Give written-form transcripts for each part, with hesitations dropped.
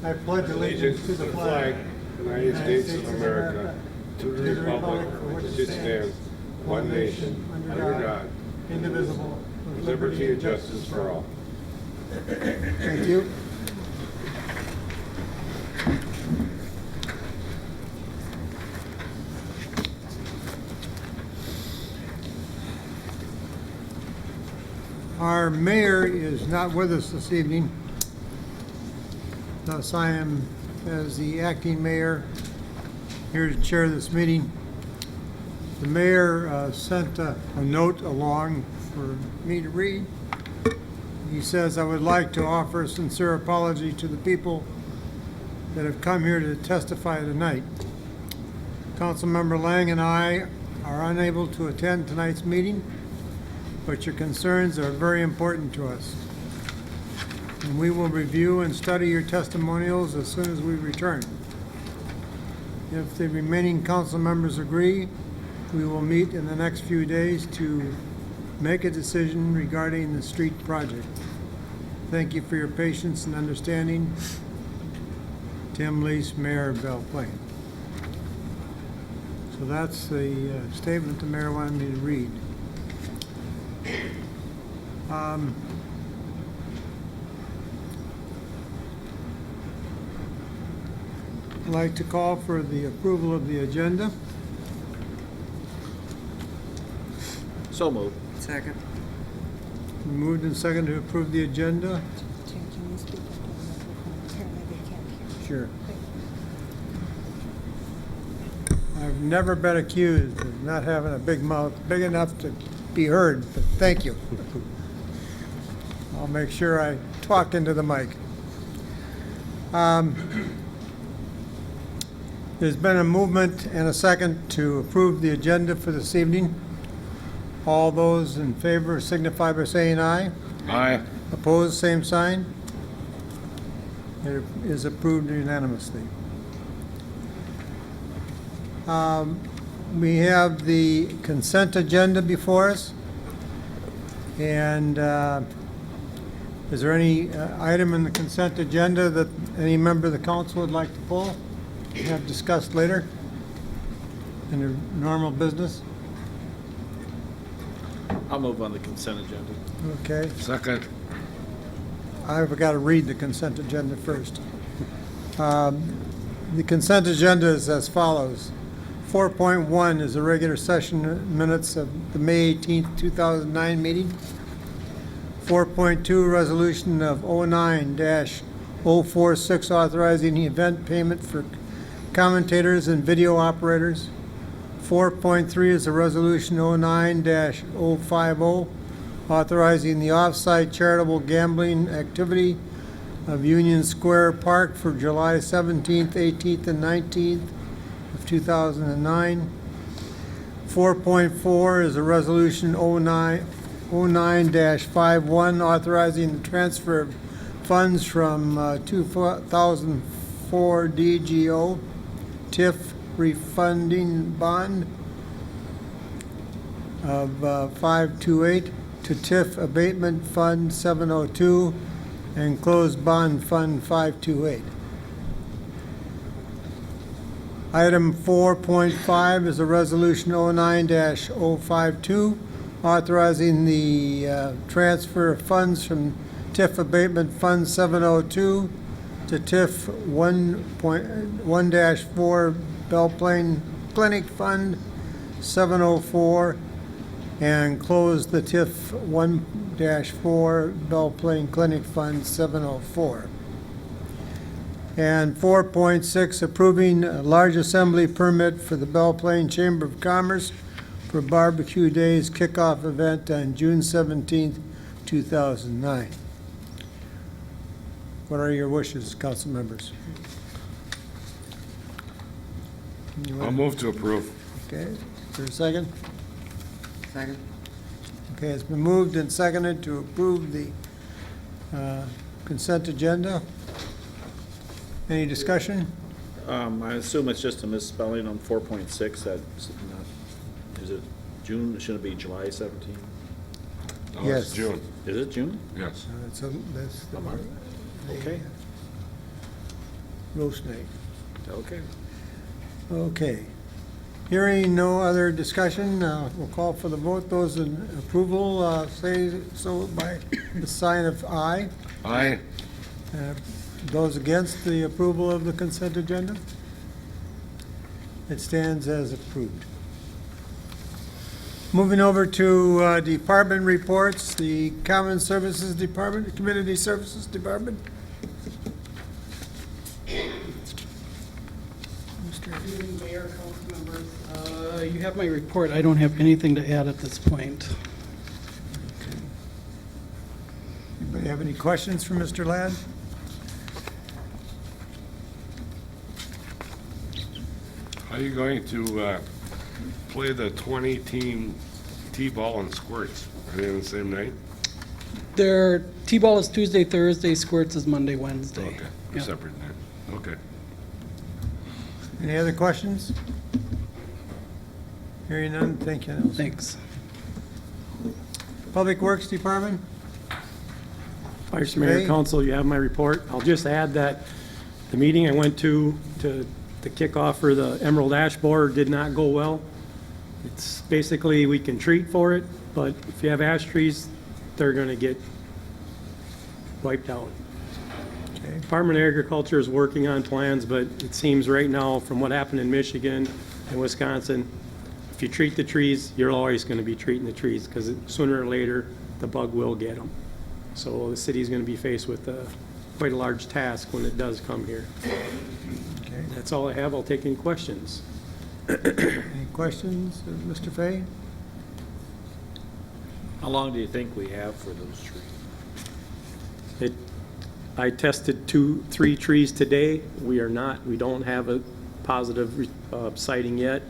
I pledge allegiance to the flag of the United States of America, to the republic for which it stands, one nation, under God, indivisible, with liberty and justice for all. Thank you. Our mayor is not with us this evening. Thus, I am, as the acting mayor, here to chair this meeting. The mayor sent a note along for me to read. He says, "I would like to offer a sincere apology to the people that have come here to testify tonight. Councilmember Lang and I are unable to attend tonight's meeting, but your concerns are very important to us. And we will review and study your testimonials as soon as we return. If the remaining council members agree, we will meet in the next few days to make a decision regarding the street project. Thank you for your patience and understanding. Tim Lease, Mayor of Belle Plaine." So that's the statement the mayor wanted me to read. I'd like to call for the approval of the agenda. So moved. Second. Moved and seconded to approve the agenda. Can you speak up on the microphone? Apparently they can't hear. Sure. I've never been accused of not having a big mouth big enough to be heard, but thank you. I'll make sure I talk into the mic. There's been a movement and a second to approve the agenda for this evening. All those in favor signify by saying aye. Aye. Opposed, same sign. It is approved unanimously. We have the consent agenda before us. And is there any item in the consent agenda that any member of the council would like to pull? Have discussed later in the normal business? I'll move on the consent agenda. Okay. Second. I've got to read the consent agenda first. The consent agenda is as follows. 4.1 is the regular session minutes of the May 18th, 2009 meeting. 4.2, resolution of 09-046, authorizing the event payment for commentators and video operators. 4.3 is a resolution 09-050, authorizing the off-site charitable gambling activity of Union Square Park for July 17th, 18th, and 19th of 2009. 4.4 is a resolution 09-51, authorizing the transfer of funds from 2004 DGO TIF refunding bond of 528 to TIF abatement fund 702 and closed bond fund 528. Item 4.5 is a resolution 09-052, authorizing the transfer of funds from TIF abatement fund 702 to TIF 1.1-4 Belle Plaine Clinic Fund 704 and close the TIF 1-4 Belle Plaine Clinic Fund 704. And 4.6, approving a large assembly permit for the Belle Plaine Chamber of Commerce for Barbecue Days kickoff event on June 17th, 2009. What are your wishes, council members? I'll move to approve. Okay, for a second? Second. Okay, it's been moved and seconded to approve the consent agenda. Any discussion? I assume it's just a misspelling on 4.6. That's not, is it June? Shouldn't it be July 17? No, Yes. it's June. Is it June? Yes. That's the Okay. roast night. Okay. Okay. Hearing no other discussion, we'll call for the vote. Those in approval, say so by the sign of aye. Aye. Those against the approval of the consent agenda? It stands as approved. Moving over to department reports, the Common Services Department, the Community Services Department. Good evening, Mayor, council members. You have my report. I don't have anything to add at this point. Anybody have any questions for Mr. Ladd? How are you going to play the 20-team T-ball and squirts? Are they on the same night? Their T-ball is Tuesday, Thursday, squirts is Monday, Wednesday. Okay, Yeah. separate night. Okay. Any other questions? Hearing none, thank you, Nelson. Thanks. Public Works Department? Vice Mayor, Hey. Council, you have my report. I'll just add that the meeting I went to kick off for the Emerald Ash Borer did not go well. It's basically, we can treat for it, but if you have ash trees, they're gonna get wiped out. Okay. Department of Agriculture is working on plans, but it seems right now, from what happened in Michigan and Wisconsin, if you treat the trees, you're always gonna be treating the trees, because sooner or later, the bug will get them. So the city's gonna be faced with quite a large task when it does come here. Okay. That's all I have. I'll take any questions. Any questions, Mr. Fay? How long do you think we have for those trees? I tested 3 trees today. We don't have a positive sighting yet.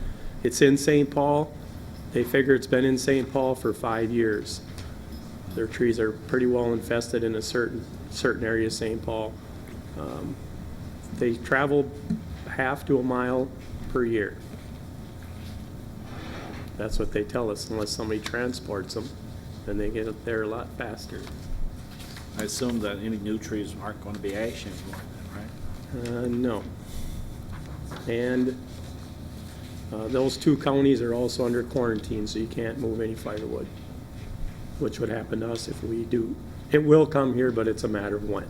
It's in St. Paul. They figure it's been in St. Paul for 5 years. Their trees are pretty well infested in a certain area of St. Paul. They travel half to a mile per year. That's what they tell us, unless somebody transports them, then they get up there a lot faster. I assume that any new trees aren't going to be ash anymore, then, right? No. And those 2 counties are also under quarantine, so you can't move any firewood, which would happen to us if we do. It will come here, but it's a matter of when.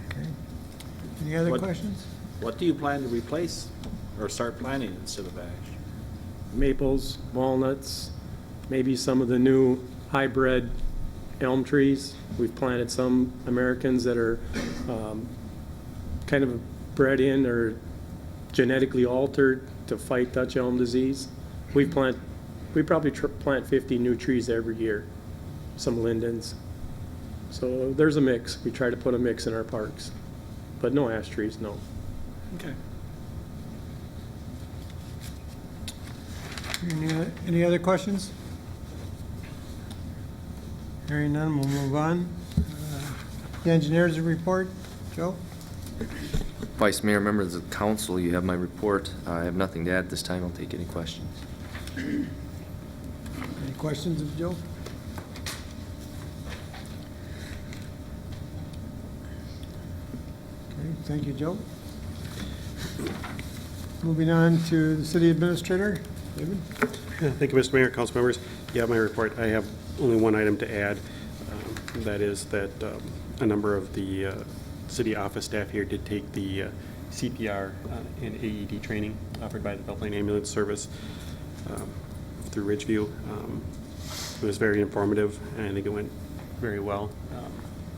Okay. Any other What- questions? What do you plan to replace or start planting instead of ash? Maples, walnuts, maybe some of the new hybrid elm trees. We've planted some Americans that are kind of bred in or genetically altered to fight Dutch elm disease. We probably plant 50 new trees every year, some lindens. So there's a mix. We try to put a mix in our parks, but no ash trees, no. Okay. Any other questions? Hearing none, we'll move on. The engineers report, Joe? Vice Mayor, members of the council, you have my report. I have nothing to add this time. I'll take any questions. Any questions of Joe? Okay, thank you, Joe. Moving on to the city administrator, David? Thank you, Mr. Mayor, council members. You have my report. I have only one item to add. That is that a number of the city office staff here did take the CPR and AED training offered by the Plaine Ambulance Service through Ridgeview. It was very informative, and I think it went very well.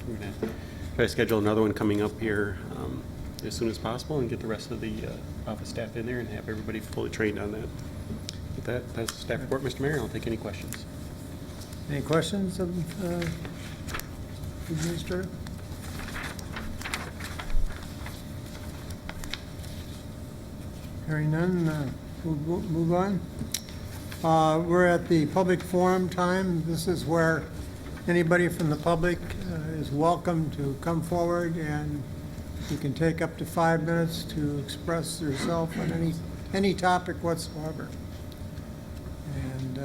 We're going to try to schedule another one coming up here as soon as possible and get the rest of the office staff in there and have everybody fully trained on that. With that, that's the staff report, Mr. Mayor. I'll take any questions. Any questions of administrator? Hearing none, we'll move on. We're at the public forum time. This is where anybody from the public is welcome to come forward, and you can take up to 5 minutes to express yourself on any topic whatsoever. And